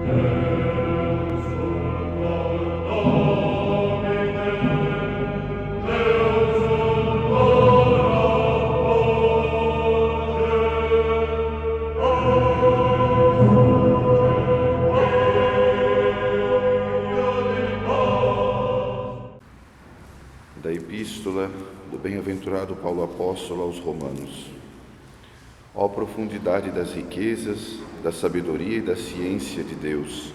Da Epístola do Bem-aventurado Paulo Apóstolo aos Romanos. Ó profundidade das riquezas, da sabedoria e da ciência de Deus!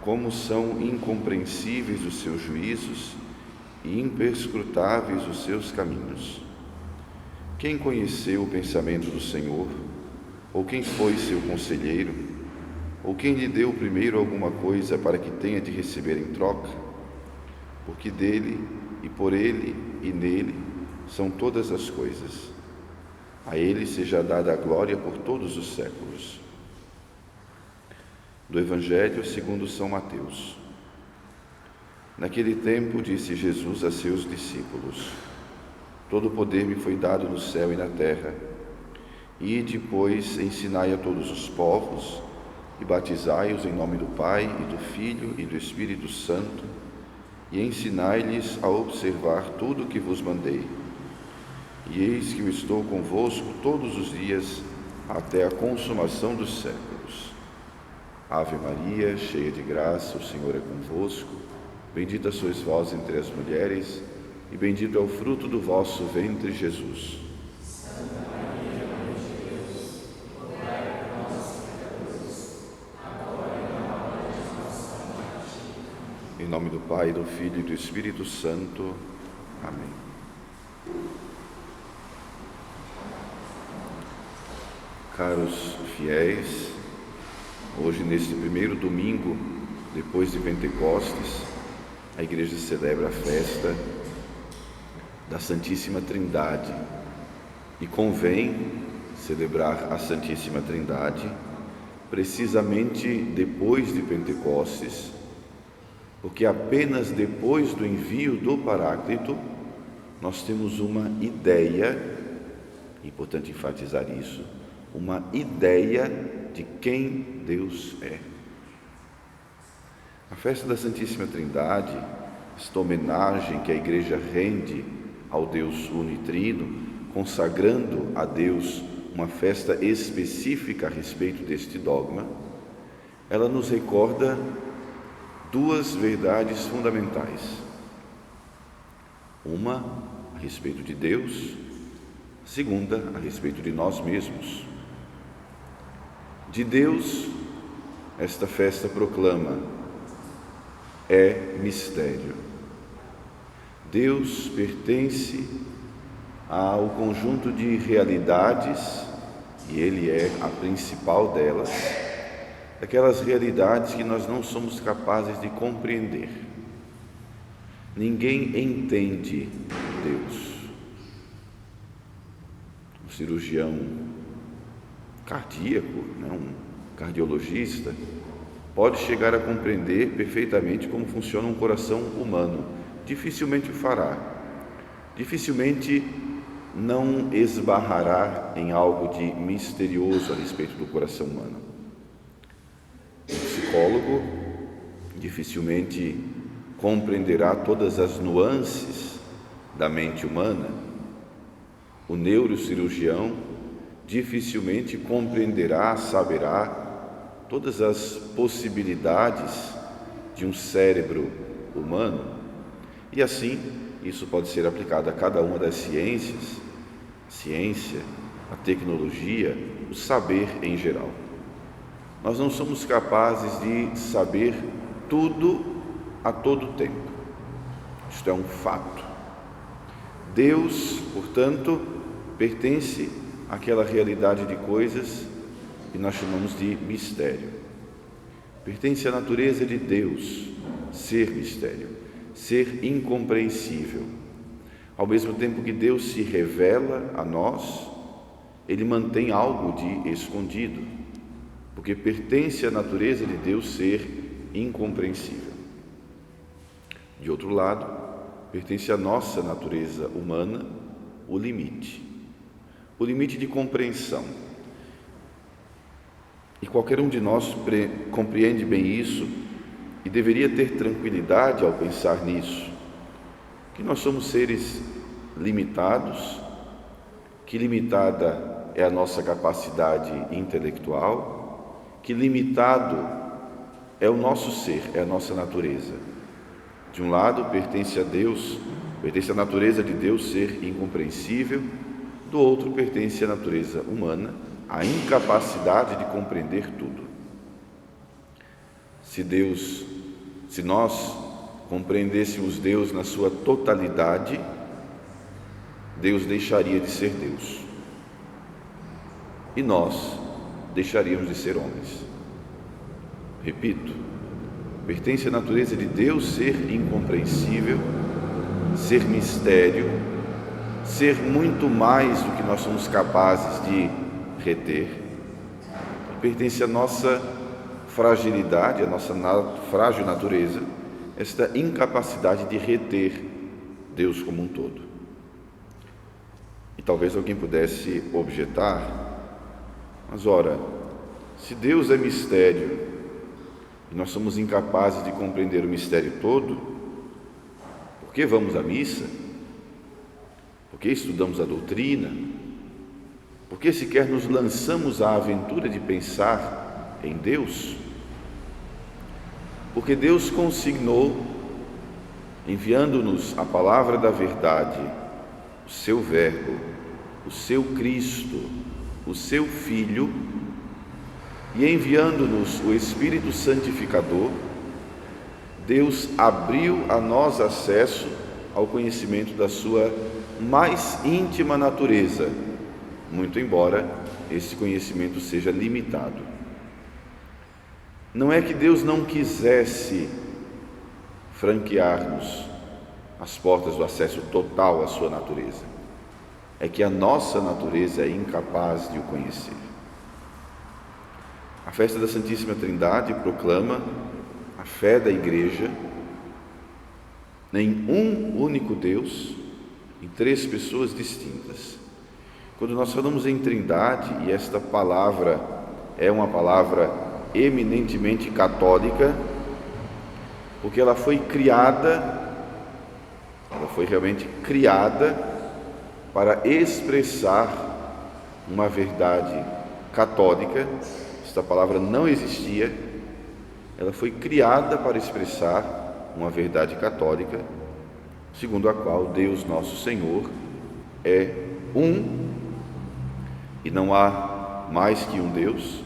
Como são incompreensíveis os seus juízos e imperscrutáveis os seus caminhos! Quem conheceu o pensamento do Senhor? Ou quem foi seu conselheiro? Ou quem lhe deu primeiro alguma coisa para que tenha de receber em troca? Porque dele, e por ele, e nele, são todas as coisas. A ele seja dada a glória por todos os séculos. Do Evangelho segundo São Mateus. Naquele tempo disse Jesus a seus discípulos: Todo o poder me foi dado no céu e na terra. Ide, pois, ensinai a todos os povos, e batizai-os em nome do Pai, e do Filho, e do Espírito Santo, e ensinai-lhes a observar tudo o que vos mandei. E eis que eu estou convosco todos os dias, até a consumação dos séculos. Ave Maria, cheia de graça, o Senhor é convosco. Bendita sois vós entre as mulheres, e bendito é o fruto do vosso ventre, Jesus. Santa Maria, Mãe de Deus, rogai por nós, pecadores, agora e na hora de nossa morte. Em nome do Pai, do Filho e do Espírito Santo. Amém. Caros fiéis, hoje, neste primeiro domingo, depois de Pentecostes, a Igreja celebra a festa da Santíssima Trindade. E convém celebrar a Santíssima Trindade precisamente depois de Pentecostes, porque apenas depois do envio do Paráclito nós temos uma ideia, é importante enfatizar isso, uma ideia de quem Deus é. A festa da Santíssima Trindade, esta homenagem que a Igreja rende ao Deus unitrino, consagrando a Deus uma festa específica a respeito deste dogma, ela nos recorda duas verdades fundamentais. Uma a respeito de Deus, a segunda a respeito de nós mesmos. De Deus, esta festa proclama: é mistério. Deus pertence ao conjunto de realidades, e Ele é a principal delas, aquelas realidades que nós não somos capazes de compreender. Ninguém entende Deus. Um cirurgião cardíaco, um cardiologista, pode chegar a compreender perfeitamente como funciona um coração humano. Dificilmente o fará. Dificilmente não esbarrará em algo de misterioso a respeito do coração humano. Um psicólogo dificilmente compreenderá todas as nuances da mente humana. O neurocirurgião dificilmente compreenderá, saberá todas as possibilidades de um cérebro humano. E assim, isso pode ser aplicado a cada uma das ciências, a ciência, a tecnologia, o saber em geral. Nós não somos capazes de saber tudo a todo tempo. Isto é um fato. Deus, portanto, pertence àquela realidade de coisas que nós chamamos de mistério. Pertence à natureza de Deus ser mistério, ser incompreensível. Ao mesmo tempo que Deus se revela a nós, Ele mantém algo de escondido, porque pertence à natureza de Deus ser incompreensível. De outro lado, pertence à nossa natureza humana o limite de compreensão. E qualquer um de nós compreende bem isso e deveria ter tranquilidade ao pensar nisso, que nós somos seres limitados, que limitada é a nossa capacidade intelectual, que limitado é o nosso ser, é a nossa natureza. De um lado, pertence a Deus, pertence à natureza de Deus ser incompreensível, do outro, pertence à natureza humana, a incapacidade de compreender tudo. Se nós compreendêssemos Deus na sua totalidade, Deus deixaria de ser Deus e nós deixaríamos de ser homens. Repito, pertence à natureza de Deus ser incompreensível, ser mistério, ser muito mais do que nós somos capazes de reter. Pertence à nossa fragilidade, à nossa frágil natureza, esta incapacidade de reter Deus como um todo. E talvez alguém pudesse objetar, mas ora, se Deus é mistério e nós somos incapazes de compreender o mistério todo, por que vamos à missa? Por que estudamos a doutrina? Por que sequer nos lançamos à aventura de pensar em Deus? Porque Deus consignou, enviando-nos a palavra da verdade, o seu Verbo, o seu Cristo, o seu Filho, e enviando-nos o Espírito Santificador, Deus abriu a nós acesso ao conhecimento da sua mais íntima natureza, muito embora esse conhecimento seja limitado. Não é que Deus não quisesse franquear-nos as portas do acesso total à sua natureza, é que a nossa natureza é incapaz de o conhecer. A festa da Santíssima Trindade proclama a fé da Igreja em um único Deus, em três pessoas distintas. Quando nós falamos em Trindade, e esta palavra é uma palavra eminentemente católica, porque ela foi realmente criada para expressar uma verdade católica. Esta palavra não existia, ela foi criada para expressar uma verdade católica, segundo a qual Deus nosso Senhor é um, e não há mais que um Deus,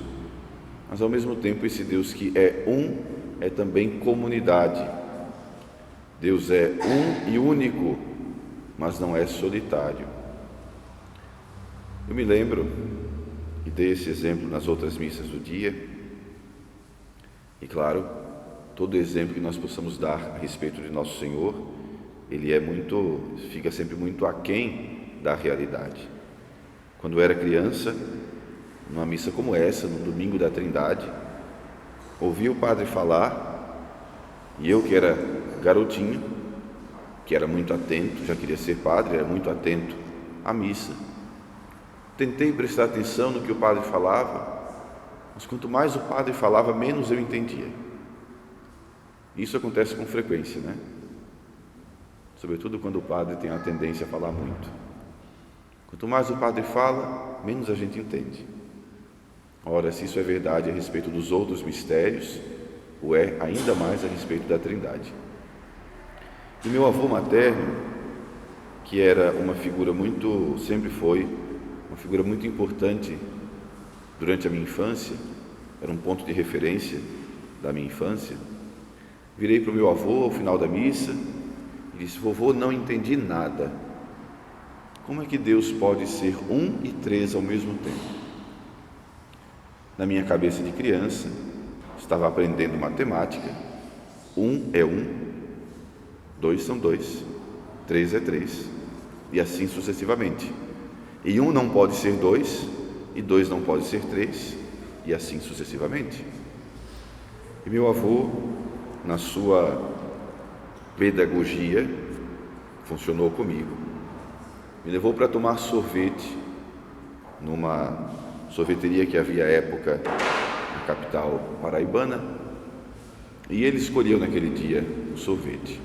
mas ao mesmo tempo esse Deus que é um é também comunidade. Deus é um e único, mas não é solitário. Eu me lembro, e dei esse exemplo nas outras missas do dia, e claro, todo exemplo que nós possamos dar a respeito de Nosso Senhor, ele fica sempre muito aquém da realidade. Quando eu era criança, numa missa como essa, no domingo da Trindade, ouvi o padre falar, e eu que era garotinho, que era muito atento, já queria ser padre, era muito atento à missa, tentei prestar atenção no que o padre falava, mas quanto mais o padre falava, menos eu entendia. Isso acontece com frequência, né? Sobretudo quando o padre tem a tendência a falar muito. Quanto mais o padre fala, menos a gente entende. Ora, se isso é verdade a respeito dos outros mistérios, o é ainda mais a respeito da Trindade. E meu avô materno, que era uma figura sempre foi uma figura muito importante durante a minha infância, era um ponto de referência da minha infância, virei para o meu avô ao final da missa e disse: vovô, não entendi nada. Como é que Deus pode ser um e três ao mesmo tempo? Na minha cabeça de criança, estava aprendendo matemática, um é um, dois são dois, três é três, e assim sucessivamente. E um não pode ser dois, e dois não pode ser três, e assim sucessivamente. E meu avô, na sua pedagogia, funcionou comigo, me levou para tomar sorvete numa sorveteria que havia à época na capital paraibana, e ele escolheu naquele dia o sorvete.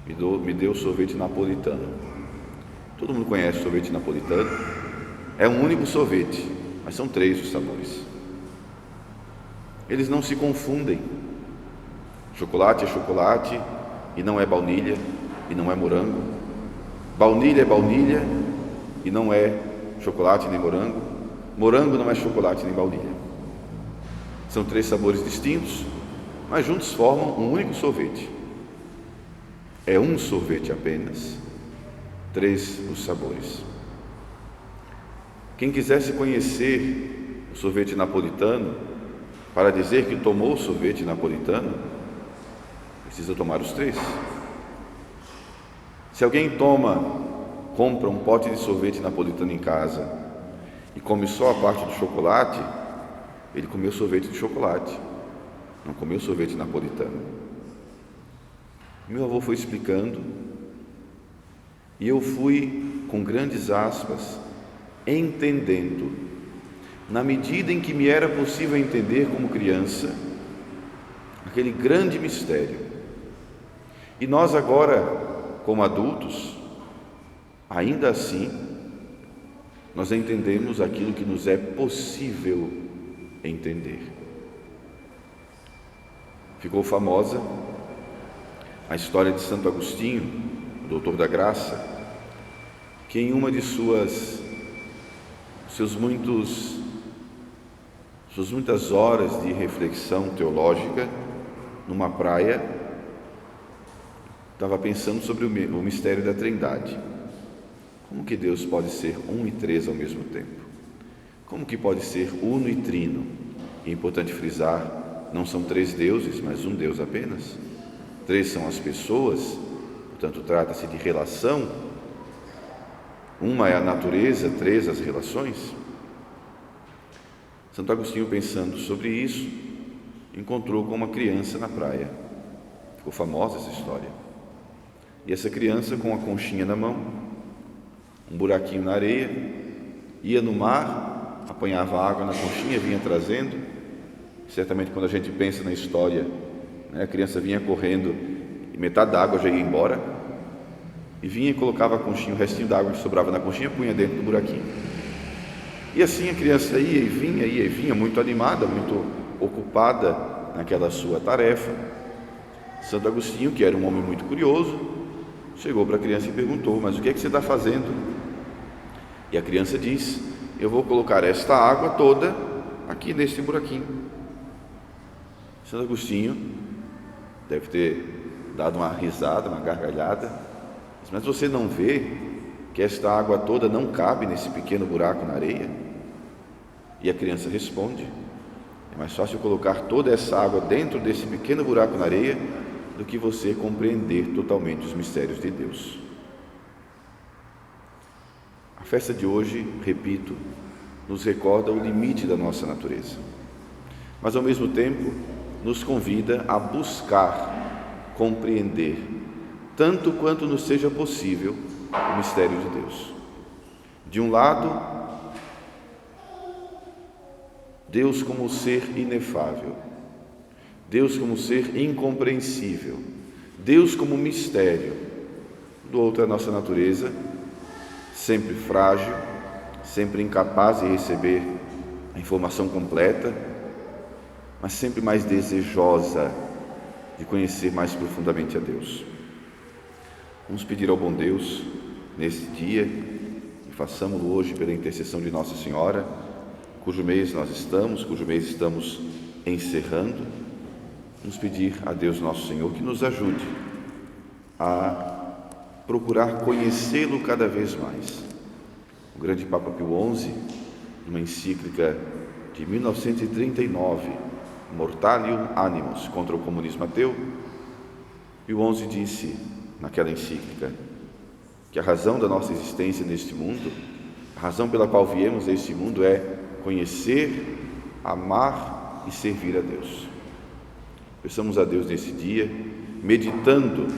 Me deu o sorvete napolitano. Todo mundo conhece o sorvete napolitano. É um único sorvete, mas são 3 os sabores. Eles não se confundem. Chocolate é chocolate e não é baunilha e não é morango. Baunilha é baunilha e não é chocolate nem morango. Morango não é chocolate nem baunilha. São 3 sabores distintos, mas juntos formam um único sorvete. É um sorvete apenas, 3 os sabores. Quem quisesse conhecer o sorvete napolitano, para dizer que tomou o sorvete napolitano, precisa tomar os 3. Se alguém compra um pote de sorvete napolitano em casa e come só a parte do chocolate, ele comeu sorvete de chocolate, não comeu sorvete napolitano. Meu avô foi explicando e eu fui, com grandes aspas, entendendo, na medida em que me era possível entender como criança, aquele grande mistério. E nós agora, como adultos, ainda assim, nós entendemos aquilo que nos é possível entender. Ficou famosa a história de Santo Agostinho, o doutor da graça, que em uma de suas muitas horas de reflexão teológica, numa praia, estava pensando sobre o mistério da Trindade. Como que Deus pode ser 1 e 3 ao mesmo tempo? Como que pode ser uno e trino? E é importante frisar, não são 3 deuses, mas um Deus apenas. 3 são as pessoas, portanto trata-se de relação. Uma é a natureza, 3 as relações. Santo Agostinho, pensando sobre isso, encontrou com uma criança na praia. Ficou famosa essa história. E essa criança, com a conchinha na mão, um buraquinho na areia, ia no mar, apanhava água na conchinha, vinha trazendo. Certamente quando a gente pensa na história, a criança vinha correndo e metade da água já ia embora, e vinha e colocava a conchinha, o restinho da água que sobrava na conchinha, punha dentro do buraquinho. E assim a criança ia e vinha, muito animada, muito ocupada naquela sua tarefa. Santo Agostinho, que era um homem muito curioso, chegou para a criança e perguntou: mas o que é que você está fazendo? E a criança diz: eu vou colocar esta água toda aqui neste buraquinho. Santo Agostinho deve ter dado uma risada, uma gargalhada, mas você não vê que esta água toda não cabe nesse pequeno buraco na areia? E a criança responde: é mais fácil colocar toda essa água dentro desse pequeno buraco na areia do que você compreender totalmente os mistérios de Deus. A festa de hoje, repito, nos recorda o limite da nossa natureza, mas ao mesmo tempo nos convida a buscar compreender, tanto quanto nos seja possível, o mistério de Deus. De um lado, Deus como ser inefável, Deus como ser incompreensível, Deus como mistério. Do outro, a nossa natureza, sempre frágil, sempre incapaz de receber a informação completa, mas sempre mais desejosa de conhecer mais profundamente a Deus. Vamos pedir ao bom Deus, nesse dia, e façamos-lo hoje pela intercessão de Nossa Senhora, cujo mês estamos encerrando. Vamos pedir a Deus nosso Senhor que nos ajude a procurar conhecê-lo cada vez mais. O grande Papa Pio XI, numa encíclica de 1939, Mortalium Animus, contra o comunismo ateu, Pio XI disse naquela encíclica que a razão da nossa existência neste mundo, a razão pela qual viemos a este mundo é conhecer, amar e servir a Deus. Peçamos a Deus nesse dia, meditando,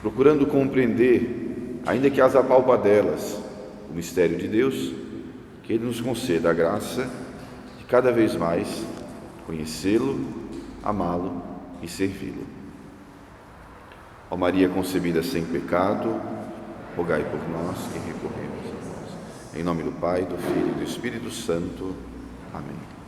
procurando compreender, ainda que às apalpadelas, o mistério de Deus, que Ele nos conceda a graça de cada vez mais conhecê-lo, amá-lo e servi-lo. Ó Maria concebida sem pecado, rogai por nós que recorremos a vós. Em nome do Pai, do Filho e do Espírito Santo. Amém.